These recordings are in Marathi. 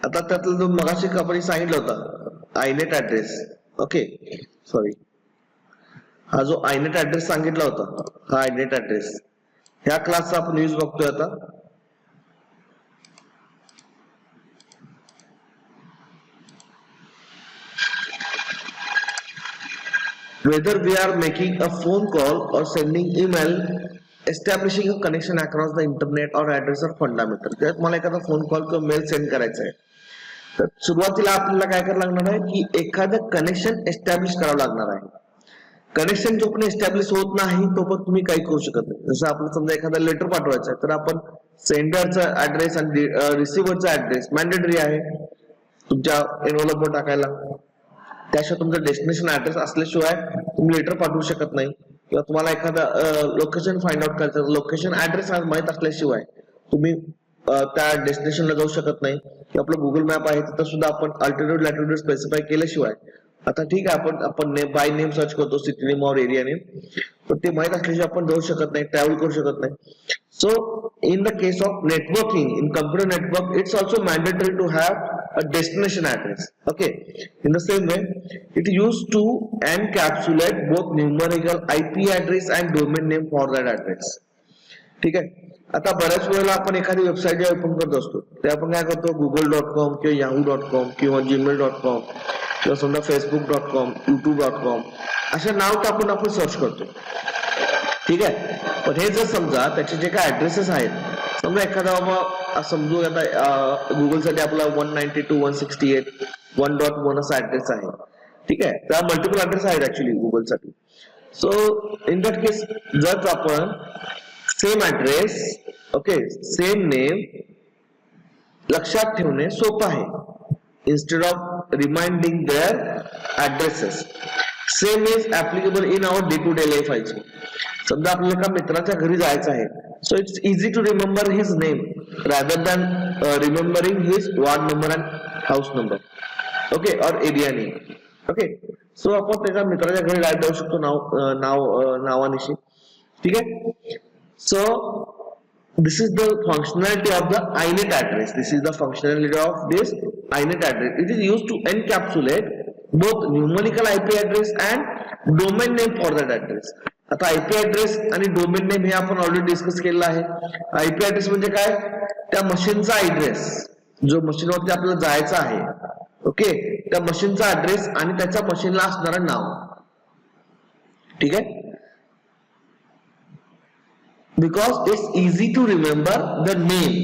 आता त्यातला जो मगाशी आपण सांगितलं होता आयनेट ऍड्रेस, ओके सॉरी, हा जो आयनेट ऍड्रेस सांगितला होता, हा आयनेट ऍड्रेस ह्या क्लासचा आपण यूज बघतोय आता. Whether we are making a phone call or sending email, establishing a connection across the internet or address are fundamental. त्यात मला एखादा फोन कॉल किंवा मेल सेंड करायचा आहे, तर सुरुवातीला आपल्याला काय करावं लागणार आहे की एखादं कनेक्शन एस्टॅब्लिश करावं लागणार आहे. कनेक्शन जो पण एस्टॅब्लिश होत नाही तो पण तुम्ही काही करू शकत नाही. जसं आपल्याला समजा एखादा लेटर पाठवायचं आहे, तर आपण सेंडरचा ऍड्रेस आणि रिसिव्हरचा ऍड्रेस मॅन्डेटरी आहे तुमच्या एनव्हलपवर टाकायला. त्याशिवाय तुमचा डेस्टिनेशन ऍड्रेस असल्याशिवाय तुम्ही लेटर पाठवू शकत नाही, किंवा तुम्हाला एखादा लोकेशन फाइंड आउट करायचं, लोकेशन ऍड्रेस माहित असल्याशिवाय तुम्ही त्या डेस्टिनेशनला जाऊ शकत नाही. की आपलं गुगल मॅप आहे तिथं सुद्धा आपण अल्टरनेटिव्ह लॅटिट्यूड स्पेसिफाय केल्याशिवाय, आता ठीक आहे आपण बाय नेम सर्च करतो, सिटी नेम और एरिया नेम, पण ते माहित असल्याशिवाय आपण जाऊ शकत नाही, ट्रॅव्हल करू शकत नाही. So in the case of networking, in computer network, it's also mandatory to have a destination address. Okay. In the same way, it used to encapsulate both numerical IP address and domain name for that address. ठीक आहे. आता बऱ्याच वेळेला आपण एखादी वेबसाईट जे ओपन करत असतो, ते आपण काय करतो, google.com किंवा yahoo.com किंवा gmail.com किंवा समजा facebook.com, youtube.com अशा नाव टाकून आपण सर्च करतो. ठीक आहे. पण हे जर समजा त्याचे जे काय ऍड्रेसेस आहेत, समजा एखादा बाबा समजू आता गुगलसाठी आपला 192.168 1.1 असा ऍड्रेस आहे. ठीक आहे. त्या मल्टिपल ऍड्रेस आहेत ऍक्च्युली गुगलसाठी. सो इन दॅट केस जर आपण same address, okay, same name लक्षात ठेवणे सोपं आहे. Instead of reminding their addresses, same is applicable in our day to day life आयची. समजा आपल्याला एका मित्राच्या घरी जायचं आहे, so it's easy to remember his name rather than remembering his ward number and house number, okay, और एरिया नेम. ओके. सो आपण त्याच्या मित्राच्या घरी डायरेक्ट जाऊ शकतो नावानिशी. ठीक आहे. So this is the functionality of the inet address. This is the functionality of this inet address. It is used to encapsulate both numerical IP address and domain name for that address. आता आयपी ऍड्रेस आणि डोमेन नेम हे आपण ऑलरेडी डिस्कस केलेलं आहे. आयपी ऍड्रेस म्हणजे काय, त्या मशीनचा ऍड्रेस, जो मशीनवरती आपल्याला जायचं आहे, ओके, त्या मशीनचा ऍड्रेस आणि त्याच्या मशीनला असणारं नाव. ठीक आहे. Because it's easy to remember the name,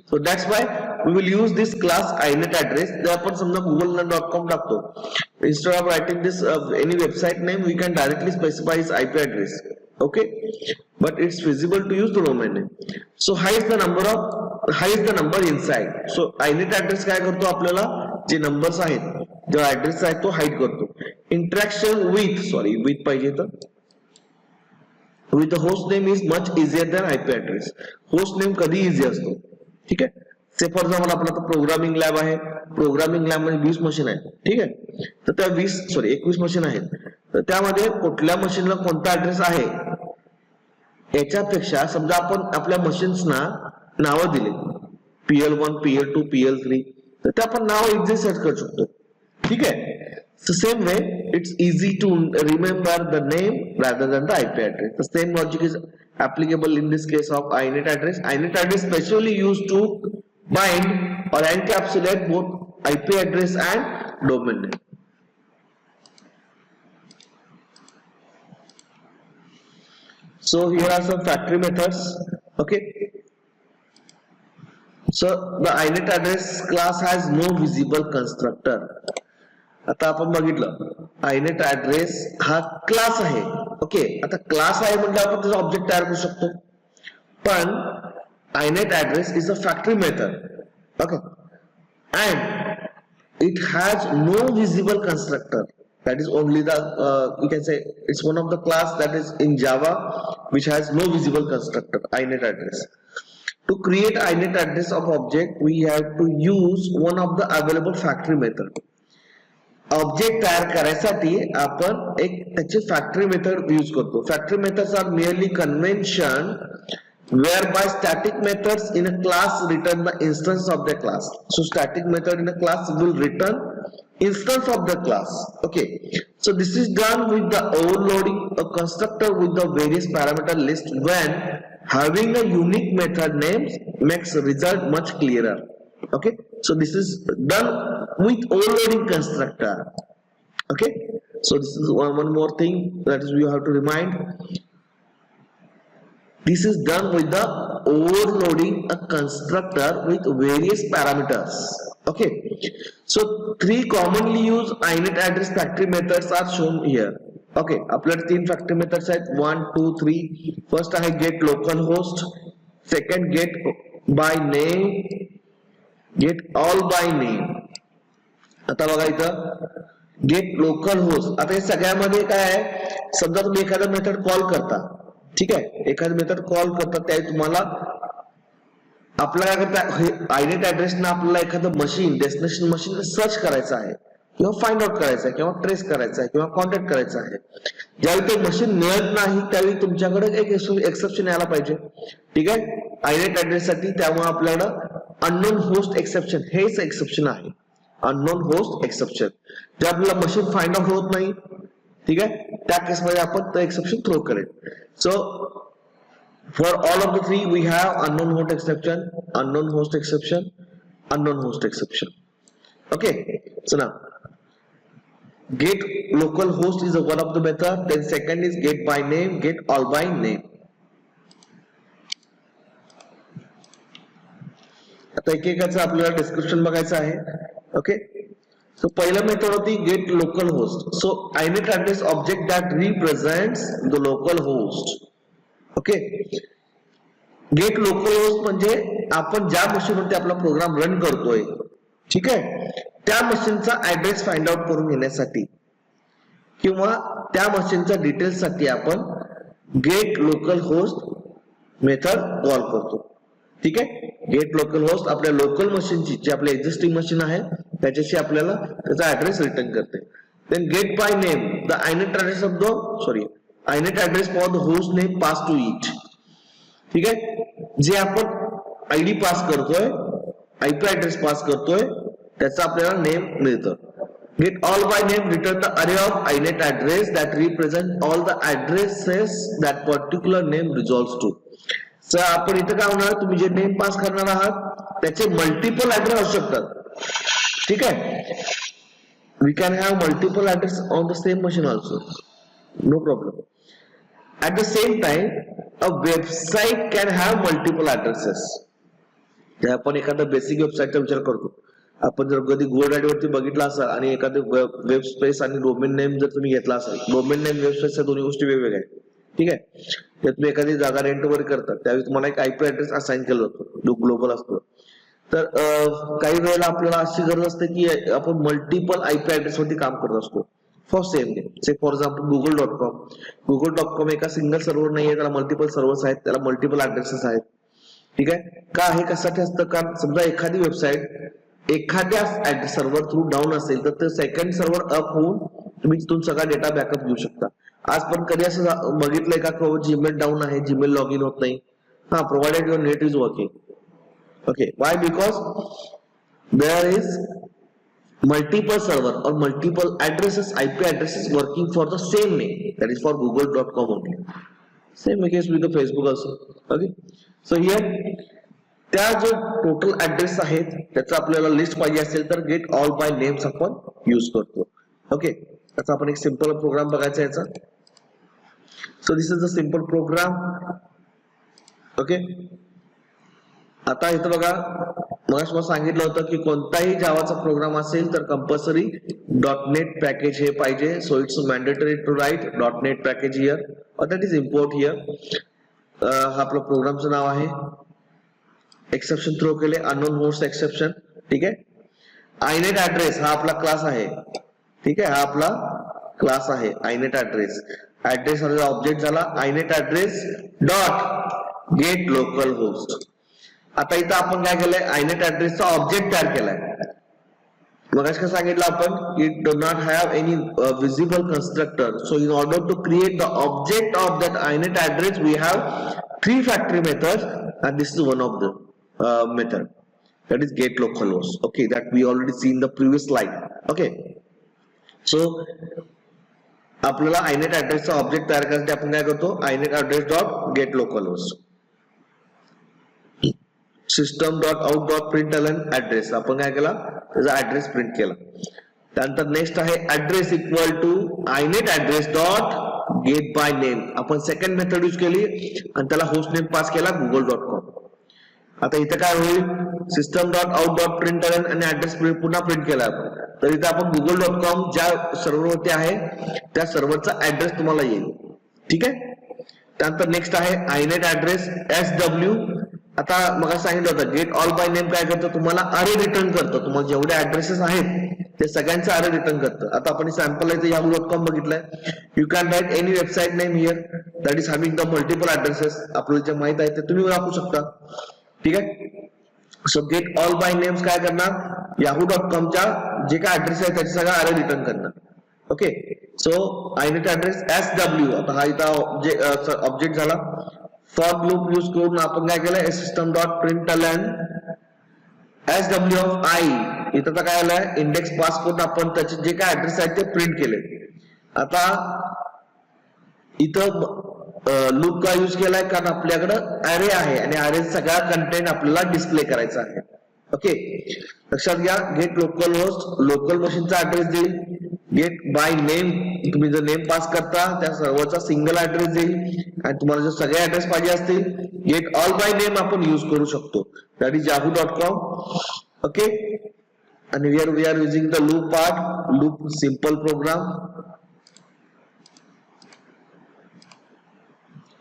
so that's why we will use this class inet address. जर आपण समजा google.com टाकतो, instead of writing this any website name, we can directly specify its IP address. Okay, but it's feasible to use the domain name. So hide the number inside. So inet address काय करतो, आपल्याला जे नंबर्स आहेत, जो ऍड्रेस आहे तो हाईड करतो. इंटरॅक्शन विथ पाहिजे तर with the host name is much easier than IP address. host name कधी इझी असतो. ठीक आहे. से फॉर एक्झाम्पल आपण आता प्रोग्रामिंग लॅब आहे, प्रोग्रामिंग लॅब मध्ये 20 मशीन आहेत. ठीक आहे. तर त्या 21 मशीन आहेत, तर त्यामध्ये कुठल्या मशीनला कोणता ऍड्रेस आहे याच्यापेक्षा समजा आपण आपल्या मशीन्सना नावं दिले, PL1 PL2 PL3, तर ते आपण नाव इझी सर्च करू शकतो. ठीक आहे. So same way, it's easy to remember the name rather than the IP address. The same logic is applicable in this case of inet address. Inet address specially used to bind or encapsulate both IP address and domain name. So here are some factory methods. Okay. So the inet address class has no visible constructor. आता आपण बघितलं आयनेट ऍड्रेस हा क्लास आहे. ओके. आता क्लास आहे म्हणजे आपण त्याचा ऑब्जेक्ट तयार करू शकतो, पण Inet address is a factory method. Okay. And it has no visible constructor. that is only the you can say it's one of the class that is in Java which has no visible constructor, inet address. To create inet address of object, we have to use one of the available factory method. Object तयार करायसाठी आपण एक त्याची फॅक्टरी मेथड यूज करतो. Factory methods are merely convention whereby static methods in a class return the instance of the class. So static method in a class will return instance of the class. Okay, so this is done with the overloading a constructor with the various parameter list when having a unique method names makes result much clearer. Okay, so this is done with overloading constructor. Okay, so this is one more thing that is you have to remind. This is done with the overloading a constructor with various parameters. Okay, so three commonly used inet address factory methods are shown here. Okay, आपल्याकडे तीन factory methods आहेत 1 2 3. फर्स्ट आहे get localhost, second get by name, get all by name. आता बघा इथं get localhost. आता हे सगळ्यामध्ये काय आहे, समजा तुम्ही एखादा मेथड कॉल करता, ठीक आहे, एखादी मेथड कॉल करतात त्यावेळी तुम्हाला आपल्याला आयडेंट ऍड्रेस ना आपल्याला एखादं मशीन डेस्टिनेशन मशीन सर्च करायचं आहे किंवा फाइंड आउट करायचं आहे किंवा ट्रेस करायचं आहे किंवा कॉन्टॅक्ट करायचं आहे. ज्यावेळी ते मशीन मिळत नाही त्यावेळी तुमच्याकडे एक एक्सेप्शन यायला पाहिजे. ठीक आहे, आयडेंट ऍड्रेस साठी. त्यामुळे आपल्याला अननोन होस्ट एक्सेप्शन हेच एक्सेप्शन आहे, अननोन होस्ट एक्सेप्शन. जे आपल्याला मशीन फाइंड आउट होत नाही, ठीक आहे, त्या केसमध्ये आपण ते एक्सेप्शन थ्रो करेल. So for all of the three we have unknown host exception, unknown host exception, unknown host exception. Okay, so now get local host is one of the method. Then second is get by name, get all by name. आता एकेकाचं आपल्याला डिस्क्रिप्शन बघायचं आहे. ओके, सो पहिला मेथड होती gate local host. So inet address object that represents the local host. Okay, gate local host म्हणजे आपण ज्या मशीनवरती आपला प्रोग्राम रन करतोय, ठीक आहे, त्या मशीनचा ऍड्रेस फाइंड आउट करून घेण्यासाठी किंवा त्या मशीनच्या डिटेल्स साठी आपण get local host method call करतो. ठीक आहे, गेट लोकल होस्ट आपल्या लोकल मशीनची, जी आपल्या एक्झिस्टिंग मशीन आहे त्याच्याशी आपल्याला त्याचा ऍड्रेस रिटर्न करते. Then get by name the inet address of the inet address for the host name pass to it. ठीक आहे, जे आपण आयडी पास करतोय, आयपी ऍड्रेस पास करतोय, त्याचा आपल्याला नेम मिळतं. Gate all by name return the अरे of inet address that represent all the addresses that particular name resolves to. Sir आपण इथं काय होणार, तुम्ही जे नेम पास करणार आहात त्याचे मल्टिपल ऍड्रेस असू शकतात. ठीक आहे, we can have multiple address on the same machine also, no problem. At the same time a website can have multiple addresses. आपण एखादा बेसिक वेबसाईटचा विचार करतो, आपण जर कधी GoDaddy वरती बघितला असाल आणि एखादे वेब स्पेस आणि डोमेन नेम जर तुम्ही घेतला असाल, डोमेन नेम वेब स्पेस दोन्ही गोष्टी वेगवेगळ्या आहेत. ठीक आहे, ते तुम्ही एखादी जागा रेंट वर करतात त्यावेळी तुम्हाला एक आयपी ऍड्रेस असाइन केला जातो, जो ग्लोबल असतो. तर काही वेळेला आपल्याला अशी गरज असते की आपण मल्टिपल आयपी ऍड्रेस वरती काम करत असतो for same name. Say for example गुगल.com एका सिंगल सर्व्हर नाहीये, त्याला मल्टिपल सर्व्हर्स आहेत, त्याला मल्टिपल ऍड्रेसेस आहेत. ठीक आहे, का हे कशासाठी असतं, कारण समजा एखादी वेबसाईट एखाद्या सर्व्हर थ्रू डाऊन असेल तर ते सेकंड सर्व्हर अप होऊन तुम्ही तिथून सगळा डेटा बॅकअप घेऊ शकता. आज पण कधी असं बघितलंय का जीमेल डाऊन आहे, जीमेल लॉग इन होत नाही? हा, provided your net is working. Okay, why? Because there is multiple server or multiple addresses, IP addresses working for the same name, that is for google.com only. Same case with the Facebook also. Okay, so here त्या जो टोटल ऍड्रेस आहेत त्याचा आपल्याला लिस्ट पाहिजे असेल तर गेट ऑल बाय नेम्स आपण यूज करतो. ओके, त्याचा आपण एक सिंपल प्रोग्राम बघायचा याचा. So this is a simple program. Okay, आता इथं बघा, मग सांगितलं होतं की कोणताही जावाचा प्रोग्राम असेल तर कंपल्सरी .NET पॅकेज हे पाहिजे. So it's mandatory to write .NET package here और दॅट इज इम्पोर्ट हिअर. हा आपलं प्रोग्रामचं नाव आहे. एक्सेप्शन थ्रो केले, अननोन होस्ट एक्सेप्शन. ठीक आहे, inet ऍड्रेस हा आपला क्लास आहे. ठीक आहे, हा आपला क्लास आहे inet ऍड्रेस. ऍड्रेस हा ऑब्जेक्ट झाला inet address dot gate local host. आता इथं आपण काय केलंय, inet ऍड्रेसचा ऑब्जेक्ट तयार केलाय. मग काय सांगितलं आपण, it do not have any visible constructor. So in order to create the object of that inet address we have 3 factory methods and this is one of the method, that is get localhost. Okay, that we already seen the previous slide. Okay, so आपल्याला inet address चा ऑब्जेक्ट तयार करायसाठी आपण काय करतो, inet address dot gate localhost system.out.println address, आपण काय केला, त्याचा ऍड्रेस प्रिंट केला. त्यानंतर नेक्स्ट आहे address equal to inet address dot get by name. आपण सेकंड मेथड यूज केली आणि त्याला होस्ट नेम पास केला google.com. आता इथे काय होईल, system.out.println आणि ऍड्रेस पुन्हा प्रिंट केला आपण, तर इथे आपण google.com ज्या सर्व्हरवरती आहे त्या सर्व्हरचा ऍड्रेस तुम्हाला येईल. ठीक आहे. त्यानंतर नेक्स्ट आहे inet address SW. आता मग सांगितलं होतं गेट ऑल बाय नेम काय करतं, तुम्हाला अरे रिटर्न करतं, तुम्हाला जेवढे ऍड्रेसेस आहेत ते सगळ्यांचे अरे रिटर्न करतं. आता आपण सॅम्पल आहे yahoo.com बघितलंय. You can write any website name here that is having the multiple addresses. आपल्याला जे माहित आहे ते तुम्ही राखू शकता. ठीक आहे. So get all by names काय करणार, yahoo.com च्या जे काय ऍड्रेस आहे त्याचे सगळं अरे रिटर्न करणार. Okay. So inet address SW. आता हा इथं ऑब्जेक्ट झाला. फॉर लूप यूज करून आपण काय केलंय, system.println SW ऑफ I. इथं काय आलंय, इंडेक्स पास करून आपण त्याचे जे काय ऍड्रेस आहेत ते प्रिंट केले. आता इथं लूप का यूज केलाय, कारण आपल्याकडे अरे आहे आणि अरे सगळा कंटेंट आपल्याला डिस्प्ले करायचा आहे. ओके, लक्षात घ्या. गेट लोकल होस्ट लोकल मशीनचा ऍड्रेस देईल. गेट बाय नेम, तुम्ही जर नेम पास करता त्या सर्वचा सिंगल ऍड्रेस देईल आणि तुम्हाला जर सगळे ऍड्रेस पाहिजे असतील, गेट ऑल बाय नेम आपण यूज करू शकतो, दॅट इज yahoo.com. ओके, आणि we are using the loop part, loop simple program.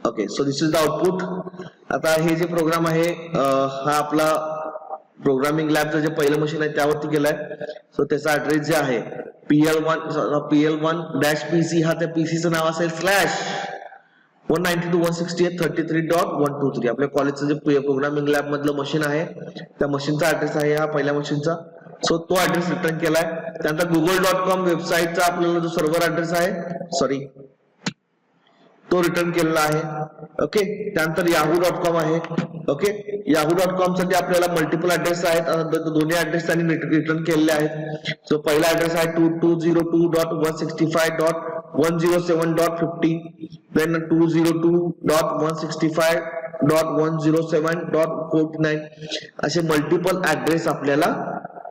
Okay, so this is the output. आता हे जे प्रोग्राम आहे हा आपला प्रोग्रामिंग लॅबचं जे पहिलं मशीन आहे त्यावरती केलंय. सो त्याचा ऍड्रेस जे आहे PL1-PC, हा त्या पीसीचं नाव असेल /192.168.33.123. आपल्या कॉलेजचं जे प्रोग्रामिंग लॅब मधलं मशीन आहे त्या मशीनचा ऍड्रेस आहे हा पहिल्या मशीनचा. सो तो ऍड्रेस रिटर्न केलाय. त्यानंतर google.com वेबसाईटचा आपल्याला जो सर्व्हर ऍड्रेस आहे, सॉरी, तो रिटर्न केलेला आहे. ओके, त्यानंतर yahoo.com आहे. ओके, yahoo.com साठी आपल्याला मल्टिपल ऍड्रेस आहेत, दोन्ही ऍड्रेस त्यांनी रिटर्न केलेले आहेत. सो पहिला ऍड्रेस आहे 2202.165.107.50, देन 202.165.107.49, असे मल्टिपल ऍड्रेस आपल्याला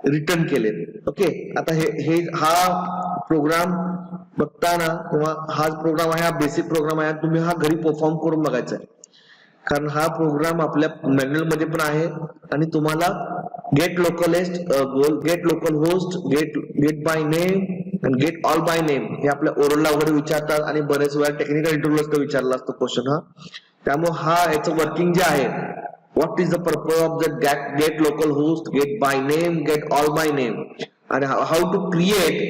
रिटर्न केले. ओके, आता हे हा प्रोग्राम बघताना किंवा हा प्रोग्राम आहे, हा बेसिक प्रोग्राम आहे, तुम्ही हा घरी परफॉर्म करून बघायचा आहे, कारण हा प्रोग्राम आपल्या मॅन्युअल मध्ये पण आहे आणि तुम्हाला get local host, get by name आणि गेट ऑल बाय नेम हे आपल्या ओरलला वगैरे विचारतात आणि बरेच वेळा टेक्निकल इंटरव्ह्यूला विचारला असतो क्वेश्चन हा. त्यामुळे हा याचं वर्किंग जे आहे, what is the purpose of the get local host, get by name, get all by name, and how to create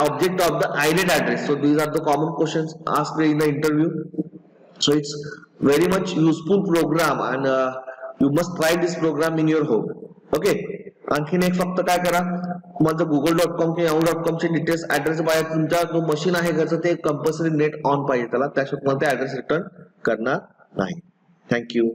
object of the inet address. So these are the common questions asked in the interview. So it's very much useful program and you must try this program in your home. Okay, आणखीन एक फक्त काय करा, तुम्हाला google.com किंवा yahoo.com चे डिटेल्स ऍड्रेस पाहिजे, तुमचा जो मशीन आहे घरचं ते कंपल्सरी नेट ऑन पाहिजे त्याला, त्याशिवाय तुम्हाला ते ऍड्रेस रिटर्न करणार नाही. थँक्यू.